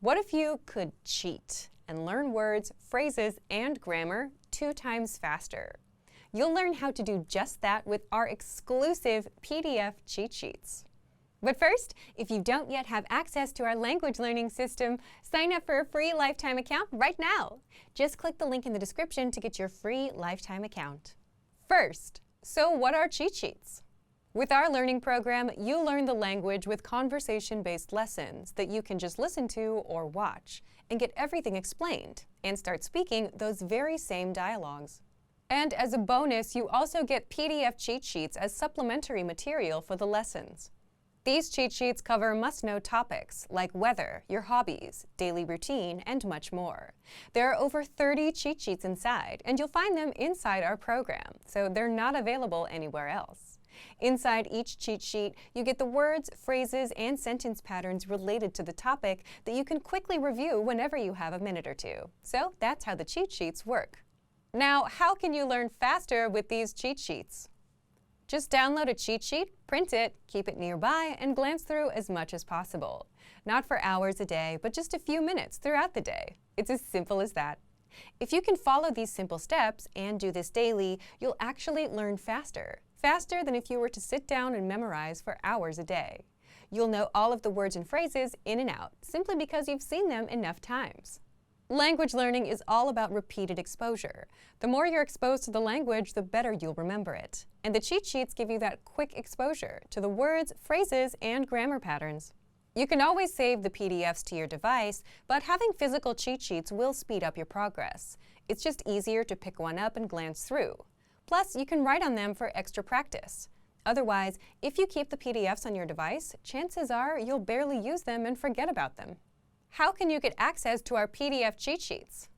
What if you could cheat and learn words, phrases, and grammar 2 times faster? You'll learn how to do just that with our exclusive PDF cheat sheets. But first, if you don't yet have access to our language learning system, sign up for a free lifetime account right now. Just click the link in the description to get your free lifetime account. First, so what are cheat sheets? With our learning program, you learn the language with conversation-based lessons that you can just listen to or watch and get everything explained and start speaking those very same dialogues. And as a bonus, you also get PDF cheat sheets as supplementary material for the lessons. These cheat sheets cover must-know topics like weather, your hobbies, daily routine, and much more. There are over 30 cheat sheets inside, and you'll find them inside our program, so they're not available anywhere else. Inside each cheat sheet, you get the words, phrases, and sentence patterns related to the topic that you can quickly review whenever you have a minute or two. So that's how the cheat sheets work. Now, how can you learn faster with these cheat sheets? Just download a cheat sheet, print it, keep it nearby, and glance through as much as possible. Not for hours a day, but just a few minutes throughout the day. It's as simple as that. If you can follow these simple steps and do this daily, you'll actually learn faster. Faster than if you were to sit down and memorize for hours a day. You'll know all of the words and phrases in and out, simply because you've seen them enough times. Language learning is all about repeated exposure. The more you're exposed to the language, the better you'll remember it. And the cheat sheets give you that quick exposure to the words, phrases, and grammar patterns. You can always save the PDFs to your device, but having physical cheat sheets will speed up your progress. It's just easier to pick one up and glance through. Plus, you can write on them for extra practice. Otherwise, if you keep the PDFs on your device, chances are you'll barely use them and forget about them. How can you get access to our PDF cheat sheets?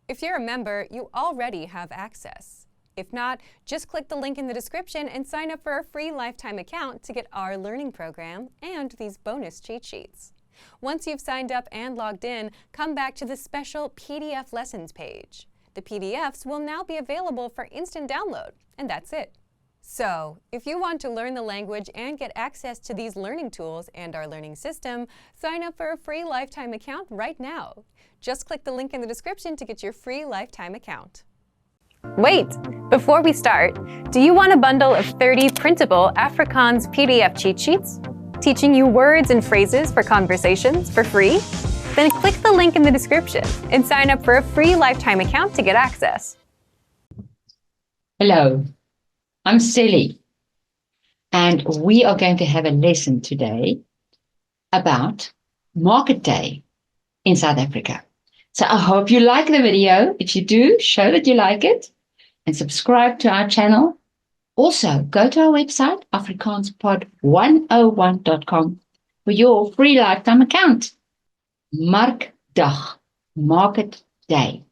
If you're a member, you already have access. If not, just click the link in the description and sign up for a free lifetime account to get our learning program and these bonus cheat sheets. Once you've signed up and logged in, come back to the special PDF lessons page. The PDFs will now be available for instant download, and that's it. So, if you want to learn the language and get access to these learning tools and our learning system, sign up for a free lifetime account right now. Just click the link in the description to get your free lifetime account. Wait! Before we start, do you want a bundle of 30 printable Afrikaans PDF cheat sheets? Teaching you words and phrases for conversations for free? Then click the link in the description and sign up for a free lifetime account to get access. Hello, I'm Sally, and we are going to have a lesson today about Market Day in South Africa. So I hope you like the video. If you do, show that you like it and subscribe to our channel. Also, go to our website, afrikaanspod101.com, for your free lifetime account. Markdag, Market Day.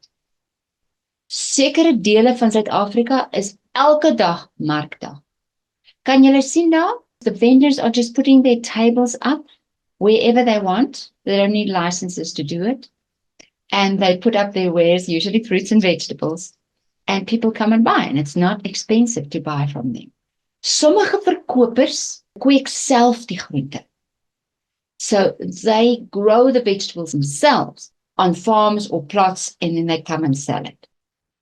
Sekere dele van Suid-Afrika is elke dag markdag. Kan julle sien daar? The vendors are just putting their tables up wherever they want. They don't need licenses to do it. And they put up their wares, usually fruits and vegetables. And people come and buy, and it's not expensive to buy from them. Sommige verkopers kweek self die groente. So they grow the vegetables themselves on farms or plots, and then they come and sell it.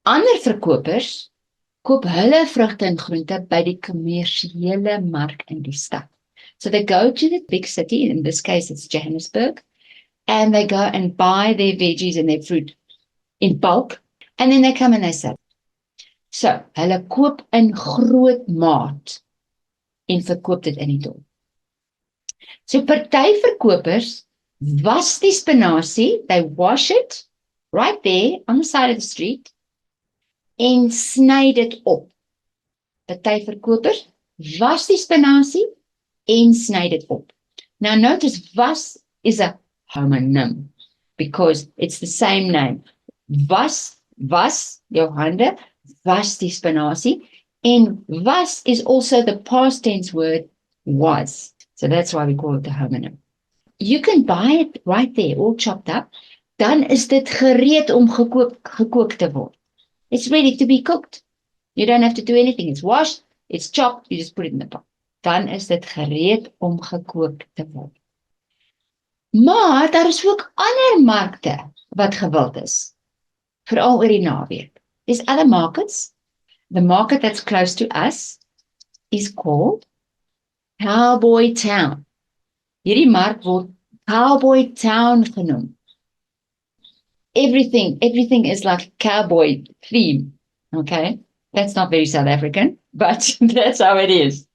Ander verkopers koop hulle vrugte en groente by die kommersiële mark in die stad. So they go to the big city, in this case it's Johannesburg, and they go and buy their veggies and their fruit in bulk, and then they come and they sell. So, hulle koop in groot maat en verkoop dit in die dorp. So party verkopers was die spinasie, they wash it right there on the side of the street en sny dit op. Party verkopers was die spinasie en sny dit op. Now notice was is a homonym because it's the same name. Was jou hande, was die spinasie, en was is also the past tense word was. So that's why we call it a homonym. You can buy it right there, all chopped up. Dan is dit gereed om gekook te word. It's ready to be cooked. You don't have to do anything. It's washed, it's chopped, you just put it in the pot. Dan is dit gereed om gekook te word. Maar daar is ook ander markte wat gewild is, veral oor die naweek. There's other markets. The market that's close to us is called Cowboy Town. Hierdie mark word Cowboy Town genoem. Everything is like cowboy theme. Okay, that's not very South African, but that's how it is.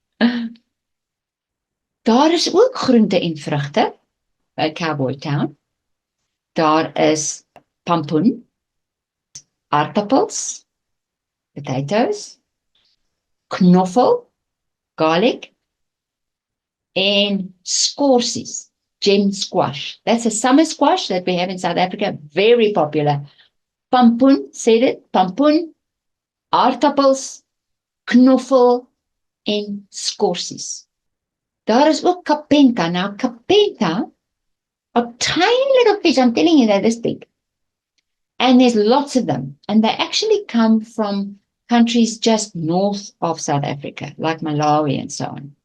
Daar is ook groente en vrugte by Cowboy Town. Daar is pompoen, aardappels, potatoes, knoffel, garlic, and scorsies, gem squash. That's a summer squash that we have in South Africa, very popular. Pompoen, said it, pompoen, aardappels, knoffel, en scorsies. Daar is ook kapenta. Now, kapenta are tiny little fish. I'm telling you, they're this big. And there's lots of them. And they actually come from countries just north of South Africa, like Malawi and so on.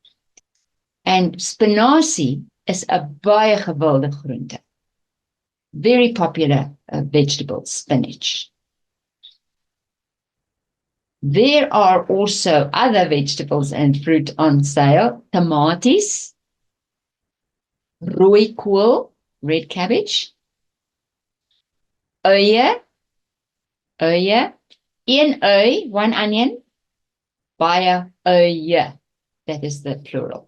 And spinazie is a baie gewilde groente. Very popular vegetable, spinach. There are also other vegetables and fruit on sale. Tomaties, rooi kool, red cabbage, uie, een ui, one onion, baie uie. That is the plural.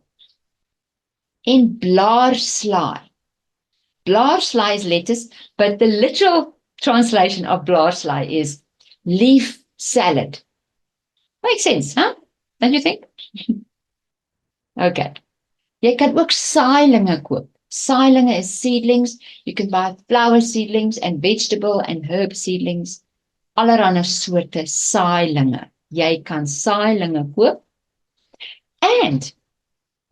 En blaarslaai. Blaarslaai is lettuce, but the literal translation of blaarslaai is leaf salad. Makes sense, huh? Don't you think? Okay. Jy kan ook saailinge koop. Saailinge is seedlings. You can buy flower seedlings and vegetable and herb seedlings. Allerhande soorte saailinge. Jy kan saailinge koop. And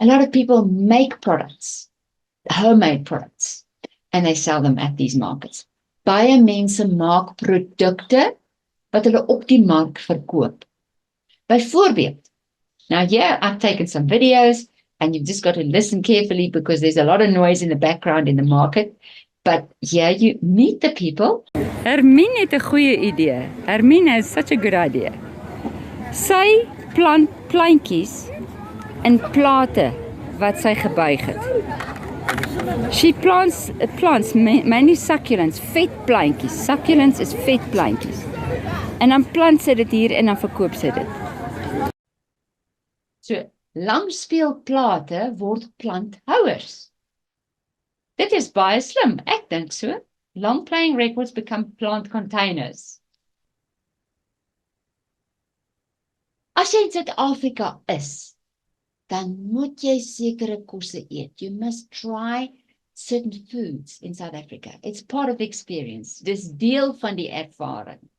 a lot of people make products, homemade products, and they sell them at these markets. Baie mense maak produkte wat hulle op die mark verkoop. Byvoorbeeld, now here I've taken some videos and you've just got to listen carefully because there's a lot of noise in the background in the market. But here you meet the people. Hermine het 'n goeie idee. Hermine has such a good idea. Sy plant plantjies in plate wat sy gebuig het. She plants many succulents, vet plantjies. Succulents is vet plantjies. En dan plant sy dit hier en dan verkoop sy dit. So, langspeelplate word planthouers. Dit is baie slim, ek dink so. Long playing records become plant containers. As jy in Suid-Afrika is, dan moet jy sekere kosse eet. You must try certain foods in South Africa. It's part of the experience. Dis deel van die ervaring.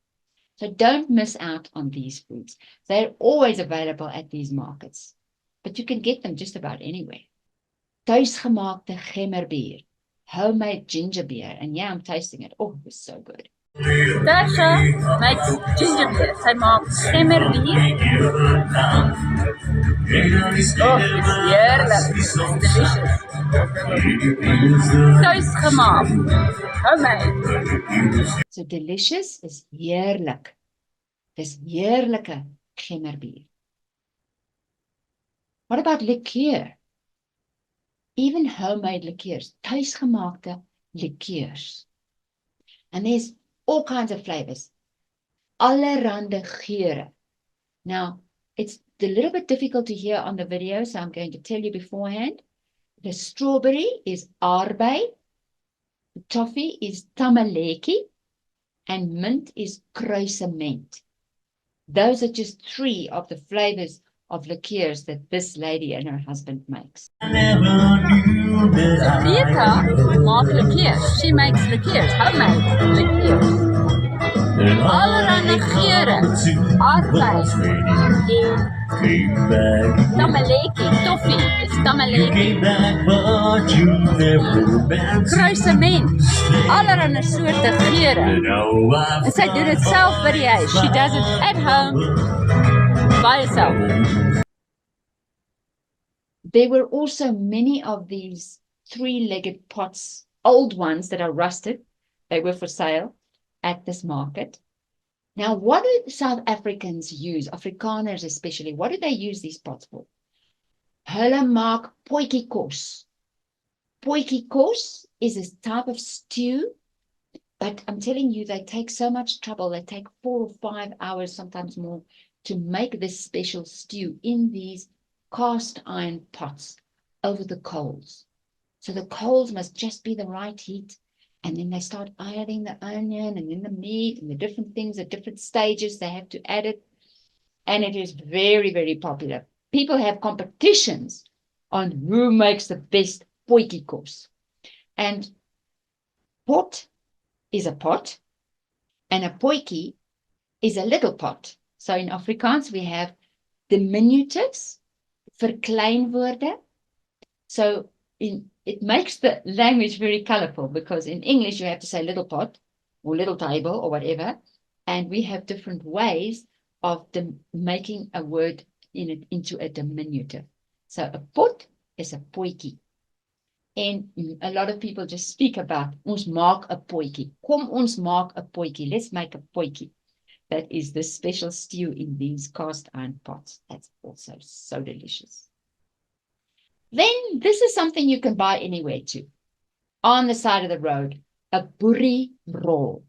So don't miss out on these foods. They're always available at these markets. But you can get them just about anywhere. Thuisgemaakte gemmerbier. Homemade ginger beer. And yeah, I'm tasting it. Oh, it's so good. Tasha makes ginger beer. Sy maak gemmerbier. Oh, it's heerlik. It's delicious. Thuisgemaak. Homemade. So delicious is heerlik. Dis heerlike gemmerbier. What about liqueur? Even homemade liqueurs, thuisgemaakte liqueurs. And there's all kinds of flavors. Allerhande geure. Now, it's a little bit difficult to hear on the video, so I'm going to tell you beforehand. The strawberry is arbei, the toffee is tamaleki, and mint is kruisemint. Those are just 3 of the flavors of liqueurs that this lady and her husband makes. Rita maak liqueurs. She makes liqueurs, homemade liqueurs. Allerhande geure, arbei en tamaleki, toffee is tamaleki. Kruisement, allerhande soorte geure. En sy doen dit self by die huis. She does it at home by herself. There were also many of these three-legged pots, old ones that are rusted. They were for sale at this market. Now, what do South Africans use, Afrikaners especially, what do they use these pots for? Hulle maak potjie kos. Potjie kos is a type of stew, but I'm telling you, they take so much trouble. They take 4 or 5 hours, sometimes more, to make this special stew in these cast iron pots over the coals. So the coals must just be the right heat. And then they start adding the onion and then the meat and the different things at different stages. They have to add it. And it is very, very popular. People have competitions on who makes the best potjie kos. And pot is a pot, and a potjie is a little pot. So in Afrikaans, we have diminutives, verkleinwoorde. So it makes the language very colorful, because in English, you have to say little pot or little table or whatever. And we have different ways of making a word into a diminutive. So a pot is a potjie. And a lot of people just speak about, ons maak 'n potjie. Kom ons maak 'n potjie. Let's make a potjie. That is the special stew in these cast iron pots. That's also so delicious. Then this is something you can buy anywhere too. On the side of the road, a boerie roll.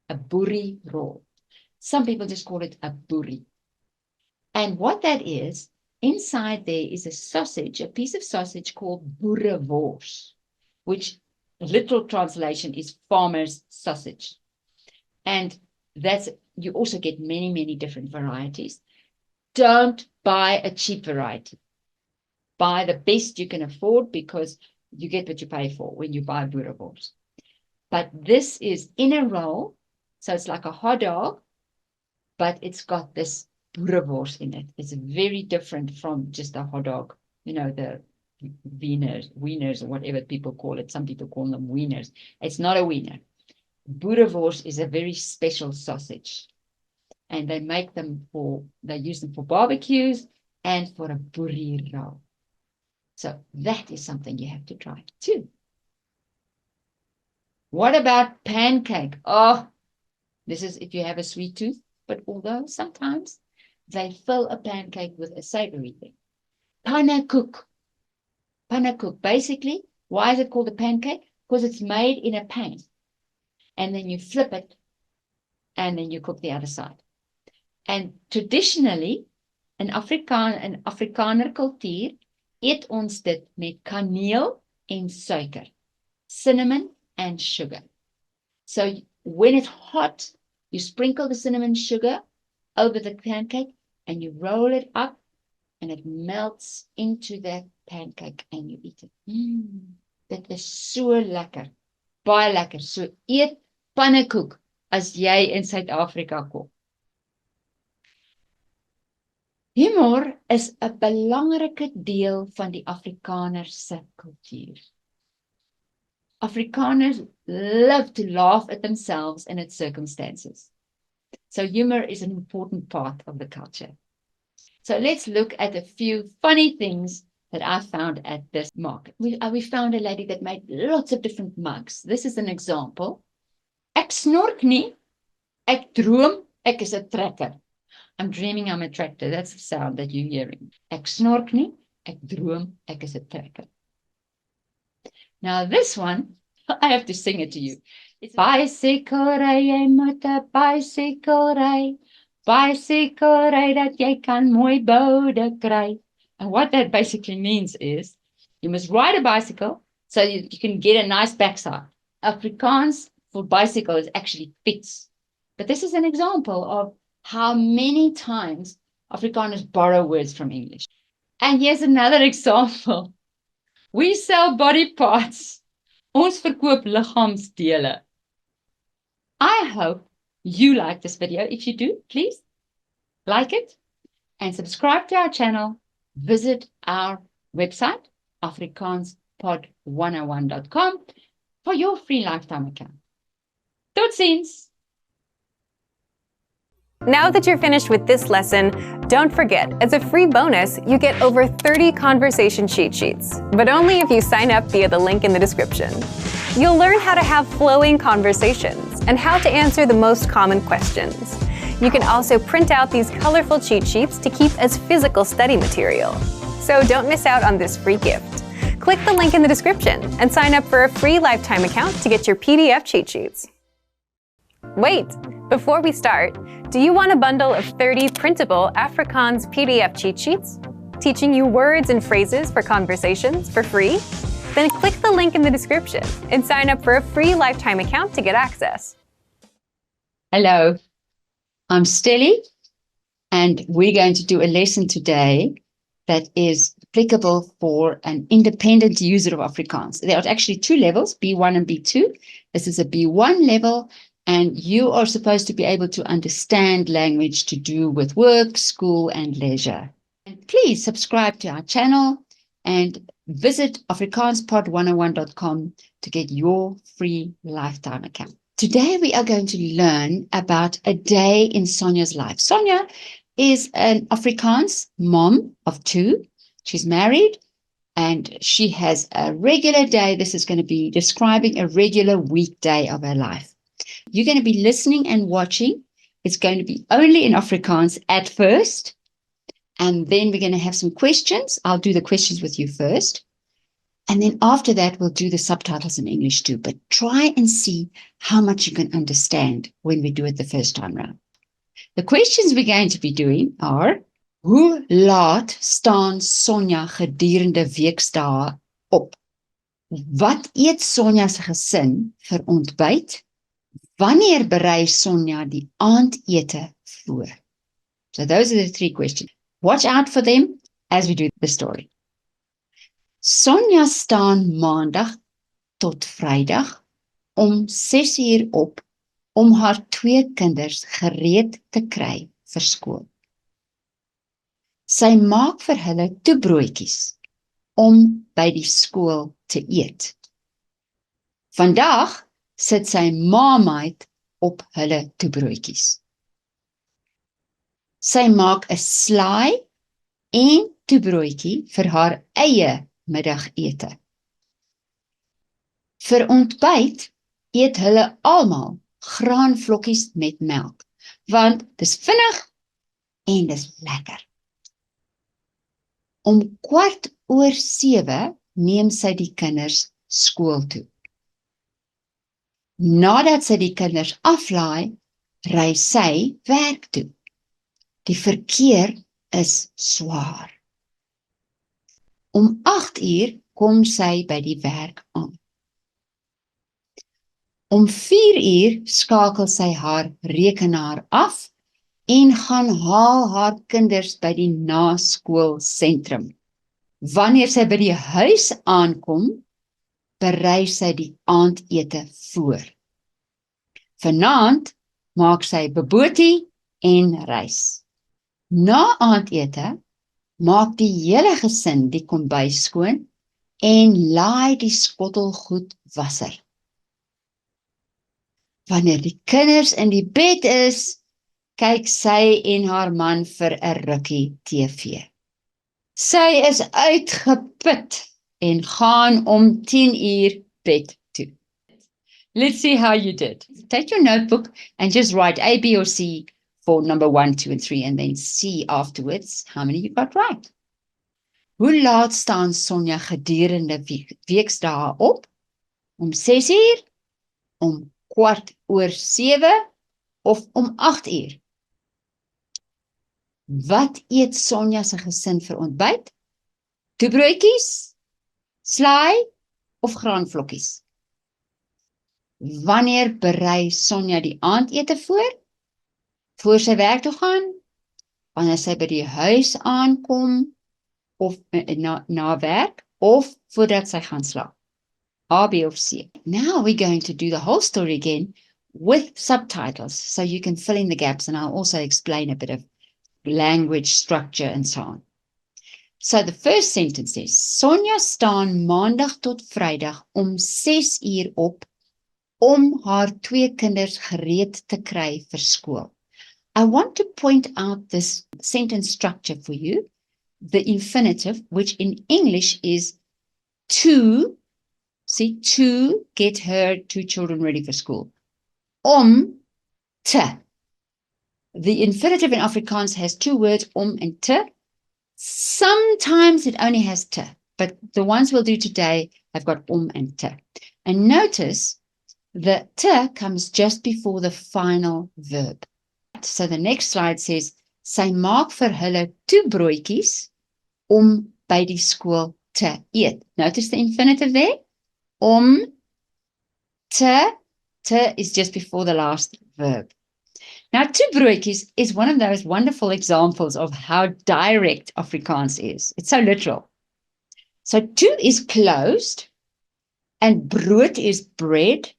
A boerie roll. Some people just call it a boerie. And what that is, inside there is a sausage, a piece of sausage called boerewors, which literal translation is farmer's sausage. And you also get many, many different varieties. Don't buy a cheap variety. Buy the best you can afford, because you get what you pay for when you buy boerewors. But this is in a roll, so it's like a hot dog, but it's got this boerewors in it. It's very different from just a hot dog, the wieners or whatever people call it. Some people call them wieners. It's not a wiener. Boerewors is a very special sausage. And they use them for barbecues and for a boerie roll. So that is something you have to try too. What about pancake? Oh, this is if you have a sweet tooth, but although sometimes they fill a pancake with a savory thing. Pannekoek. Pannekoek. Basically, why is it called a pancake? Because it's made in a pan. And then you flip it, and then you cook the other side. And traditionally, in Afrikaner cultuur, eet ons dit met kaneel en suiker, cinnamon and sugar. So when it's hot, you sprinkle the cinnamon sugar over the pancake and you roll it up and it melts into that pancake and you eat it. Dit is so lekker, baie lekker. So eet pannekoek as jy in Suid-Afrika kom. Humor is 'n belangrike deel van die Afrikaner se kultuur. Afrikaners love to laugh at themselves and at circumstances. So humor is an important part of the culture. So let's look at a few funny things that I found at this market. We found a lady that made lots of different mugs. This is an example. Ek snork nie, ek droom, ek is 'n trekker. I'm dreaming I'm a tractor. That's the sound that you're hearing. Ek snork nie, ek droom, ek is 'n trekker. Now this one, I have to sing it to you. It's bicycle ry, jy moet 'n bicycle ry. Bicycle ry dat jy kan mooi boude kry. And what that basically means is you must ride a bicycle so you can get a nice backside. Afrikaans for bicycle is actually fiets. But this is an example of how many times Afrikaners borrow words from English. And here's another example. We sell body parts. Ons verkoop liggaamsdele. I hope you like this video. If you do, please like it and subscribe to our channel. Visit our website, afrikaanspod101.com, for your free lifetime account. Tot ziens! Now that you're finished with this lesson, don't forget, as a free bonus, you get over 30 conversation cheat sheets, but only if you sign up via the link in the description. You'll learn how to have flowing conversations and how to answer the most common questions. You can also print out these colorful cheat sheets to keep as physical study material. So don't miss out on this free gift. Click the link in the description and sign up for a free lifetime account to get your PDF cheat sheets. Wait, before we start, do you want a bundle of 30 printable Afrikaans PDF cheat sheets, teaching you words and phrases for conversations for free? Then click the link in the description and sign up for a free lifetime account to get access. Hello, I'm Stelly, and we're going to do a lesson today that is applicable for an independent user of Afrikaans. There are actually two levels, B1 and B2. This is a B1 level, and you are supposed to be able to understand language to do with work, school, and leisure. And please subscribe to our channel and visit afrikaanspod101.com to get your free lifetime account. Today we are going to learn about a day in Sonia's life. Sonia is an Afrikaans mom of 2. She's married and she has a regular day. This is going to be describing a regular weekday of her life. You're going to be listening and watching. It's going to be only in Afrikaans at first. And then we're going to have some questions. I'll do the questions with you first. And then after that, we'll do the subtitles in English too. But try and see how much you can understand when we do it the first time round. The questions we're going to be doing are, hoe laat staan Sonja gedurende weekdae op? Wat eet Sonja se gesin vir ontbyt? Wanneer berei Sonja die aandete voor? So those are the 3 questions. Watch out for them as we do the story. Sonja staan maandag tot Vrydag om 6 uur op om haar 2 kinders gereed te kry vir skool. Sy maak vir hulle toebroodjies om by die skool te eet. Vandag sit sy Marmite op hulle toebroodjies. Sy maak 'n slaai en toebroodjie vir haar eie middagete. Vir ontbyt eet hulle almal graanvlokkies met melk, want dis vinnig en dis lekker. Om 7:15 neem sy die kinders skool toe. Nadat sy die kinders aflaai, ry sy werk toe. Die verkeer is swaar. Om 8 uur kom sy by die werk aan. Om 4 uur skakel sy haar rekenaar af en gaan haal haar kinders by die naskoolsentrum. Wanneer sy by die huis aankom, berei sy die aandete voor. Vanaand maak sy bobotie en rys. Na aandete maak die hele gesin die kombuis skoon en laai die skottelgoed wasser. Wanneer die kinders in die bed is, kyk sy en haar man vir 'n rukkie TV. Sy is uitgeput en gaan om 10 uur bed toe. Let's see how you did. Take your notebook and just write A, B or C for number 1, 2 and 3 and then see afterwards how many you got right. Hoe laat staan Sonja gedurende weekdae op? Om 6 uur? Om 7:15? Of om 8 uur? Wat eet Sonja se gesin vir ontbyt? Toebroodjies, slaai of graanvlokkies? Wanneer berei Sonja die aandete voor? Voor sy werk toe gaan? Wanneer sy by die huis aankom? Of na werk? Of voordat sy gaan slaap? A, B of C. Now we're going to do the whole story again with subtitles, so you can fill in the gaps, and I'll also explain a bit of language structure and so on. So the first sentence is, Sonja staan maandag tot Vrydag om 6 uur op om haar 2 kinders gereed te kry vir skool. I want to point out this sentence structure for you. The infinitive, which in English is to, see, to get her 2 children ready for school. Te. The infinitive in Afrikaans has 2 words, and te. Sometimes it only has te, but the ones we'll do today have got and te. And notice the te comes just before the final verb. So the next slide says, sy maak vir hulle 2 broodjies om by die skool te eet. Notice the infinitive there. Te is just before the last verb. Now, 2 broodjies is one of those wonderful examples of how direct Afrikaans is. It's so literal. So 2 is closed, and brood is bread,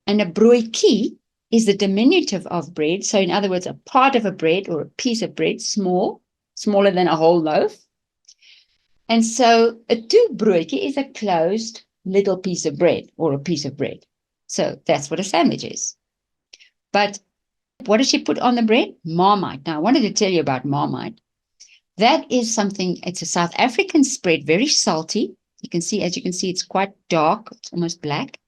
and a broodjie is the diminutive of bread. So in other words, a part of a bread or a piece of bread, smaller than a whole loaf. And so a 2 broodjie is a closed little piece of bread or a piece of bread. So that's what a sandwich is. But what does she put on the bread? Marmite. Now, I wanted to tell you about Marmite. That is something, it's a South African spread, very salty. As you can see, it's quite dark. It's almost black.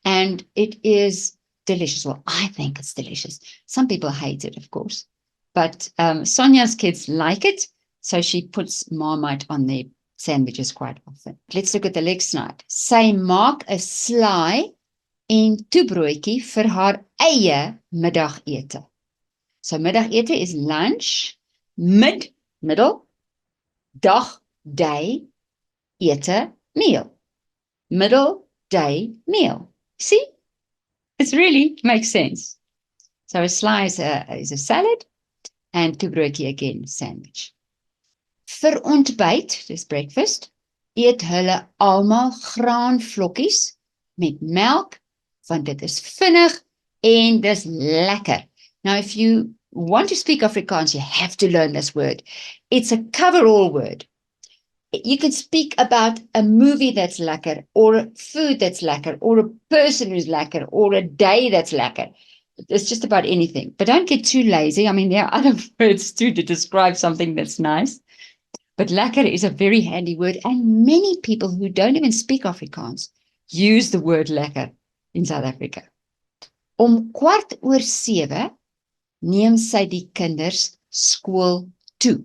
And it is delicious. Well, I think it's delicious. Some people hate it, of course. But Sonia's kids like it. So she puts Marmite on their sandwiches quite often. Let's look at the next slide. Sy maak 'n slaai en toebroodjie vir haar eie middagete. So middagete is lunch, middle, dag, day, ete, meal. Middle, day, meal. See? It really makes sense. So a slaai is a salad and toebroodjie again, sandwich. Vir ontbyt, dis breakfast, eet hulle almal graanvlokkies met melk, want dit is vinnig en dis lekker. Now, if you want to speak Afrikaans, you have to learn this word. It's a cover-all word. You can speak about a movie that's lekker, or food that's lekker, or a person who's lekker, or a day that's lekker. It's just about anything. But don't get too lazy. I mean, there are other words too to describe something that's nice. But lekker is a very handy word, and many people who don't even speak Afrikaans use the word lekker in South Africa. Om 6:15 neem sy die kinders skool toe.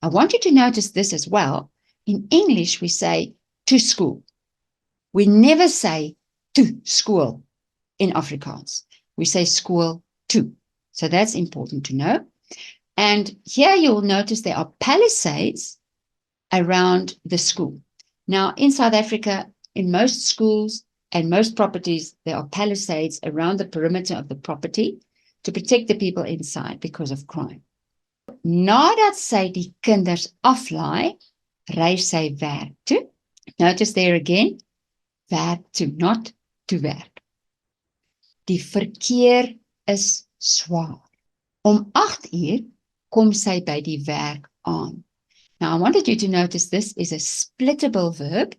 I want you to notice this as well. In English, we say to school. We never say to school in Afrikaans. We say school to. So that's important to know. And here you'll notice there are palisades around the school. Now, in South Africa, in most schools and most properties, there are palisades around the perimeter of the property to protect the people inside because of crime. Nadat sy die kinders aflaai, ry sy werk toe. Notice there again, werk toe, not to werk. Die verkeer is swaar. Om 8:00 kom sy by die werk aan. Now, I wanted you to notice this is a splittable verb.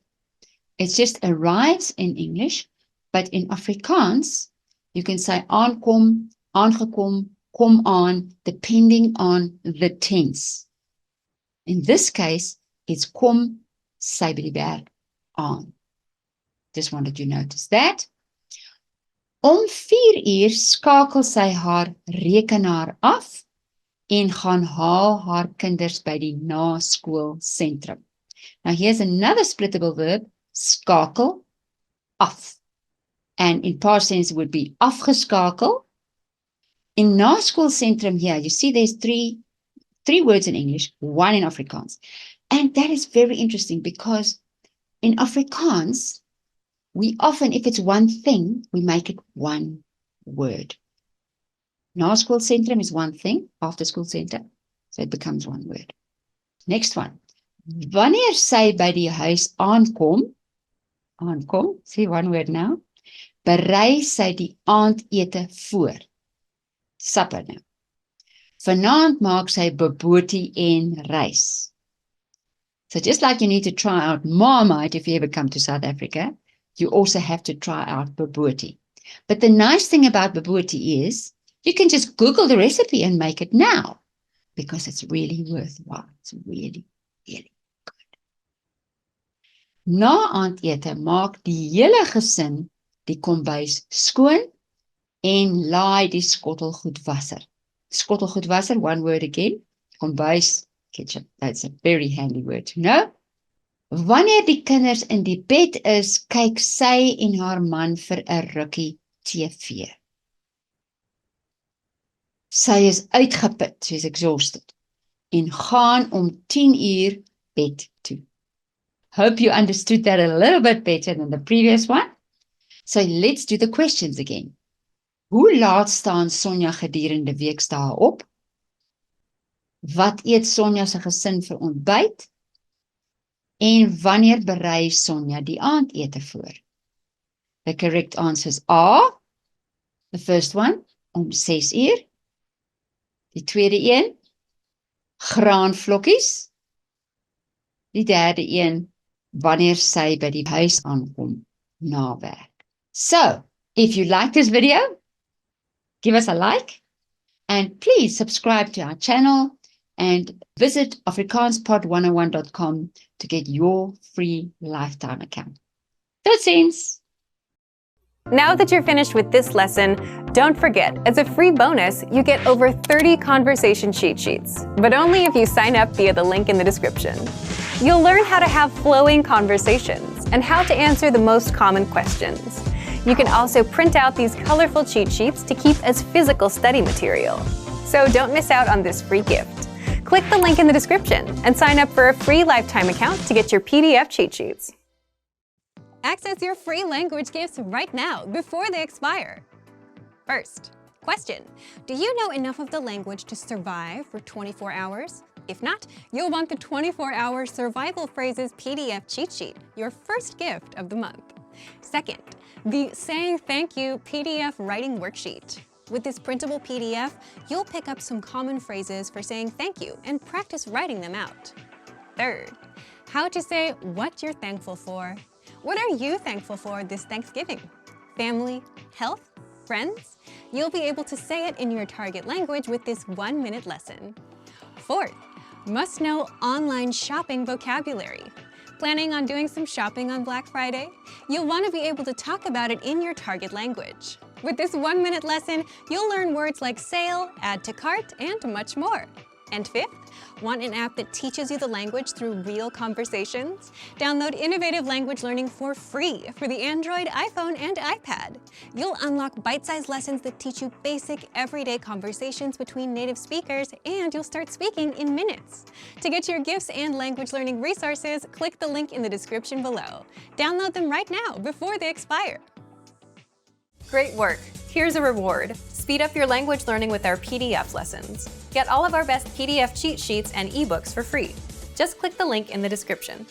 It just arrives in English, but in Afrikaans, you can say aankom, aangekom, kom aan, depending on the tense. In this case, it's kom sy by die werk aan. Just wanted you to notice that. Om 4:00 skakel sy haar rekenaar af en gaan haal haar kinders by die naskoolsentrum. Now here's another splittable verb, skakel, af. And in past tense it would be afgeskakel. In naskoolsentrum here, you see there's three words in English, one in Afrikaans. And that is very interesting because in Afrikaans, we often, if it's one thing, we make it one word. Naskoolsentrum is one thing, after school center, so it becomes one word. Next one. Wanneer sy by die huis aankom, see one word now, berei sy die aandete voor. Supper nou. Vanaand maak sy bobotie en rys. So just like you need to try out Marmite if you ever come to South Africa, you also have to try out bobotie. But the nice thing about bobotie is You can just Google the recipe and make it now because it's really worthwhile. It's really, really good. Na aandete maak die hele gesin die kombuis skoon en laai die skottelgoedwasser. Skottelgoedwasser, one word again. Kombuis, kitchen. That's a very handy word to know. Wanneer die kinders in die bed is, kyk sy en haar man vir 'n rukkie TV. Sy is uitgeput, she's exhausted, en gaan om 10 uur bed toe. Hope you understood that a little bit better than the previous one. So let's do the questions again. Hoe laat staan Sonja gedurende weekdae op? Wat eet Sonja se gesin vir ontbyt? En wanneer berei Sonja die aandete voor? The correct answers are, the first one, om 6 uur. Die tweede een, graanvlokkies. Die derde een, wanneer sy by die huis aankom na werk. So, if you like this video, give us a like and please subscribe to our channel and visit afrikaanspod101.com to get your free lifetime account. Totsiens! Now that you're finished with this lesson, don't forget, as a free bonus, you get over 30 conversation cheat sheets, but only if you sign up via the link in the description. You'll learn how to have flowing conversations and how to answer the most common questions. You can also print out these colorful cheat sheets to keep as physical study material. So don't miss out on this free gift. Click the link in the description and sign up for a free lifetime account to get your PDF cheat sheets. Access your free language gifts right now before they expire. First, question. Do you know enough of the language to survive for 24 hours? If not, you'll want the 24-hour Survival Phrases PDF cheat sheet, your first gift of the month. Second, the Saying Thank You PDF writing worksheet. With this printable PDF, you'll pick up some common phrases for saying thank you and practice writing them out. Third, how to say what you're thankful for. What are you thankful for this Thanksgiving? Family, health, friends? You'll be able to say it in your target language with this 1-minute lesson. Fourth, must know online shopping vocabulary. Planning on doing some shopping on Black Friday? You'll want to be able to talk about it in your target language. With this 1-minute lesson, you'll learn words like sale, add to cart, and much more. And fifth, want an app that teaches you the language through real conversations? Download Innovative Language Learning for free for the Android, iPhone, and iPad. You'll unlock bite-sized lessons that teach you basic, everyday conversations between native speakers, and you'll start speaking in minutes. To get your gifts and language learning resources, click the link in the description below. Download them right now before they expire. Great work! Here's a reward. Speed up your language learning with our PDF lessons. Get all of our best PDF cheat sheets and ebooks for free. Just click the link in the description.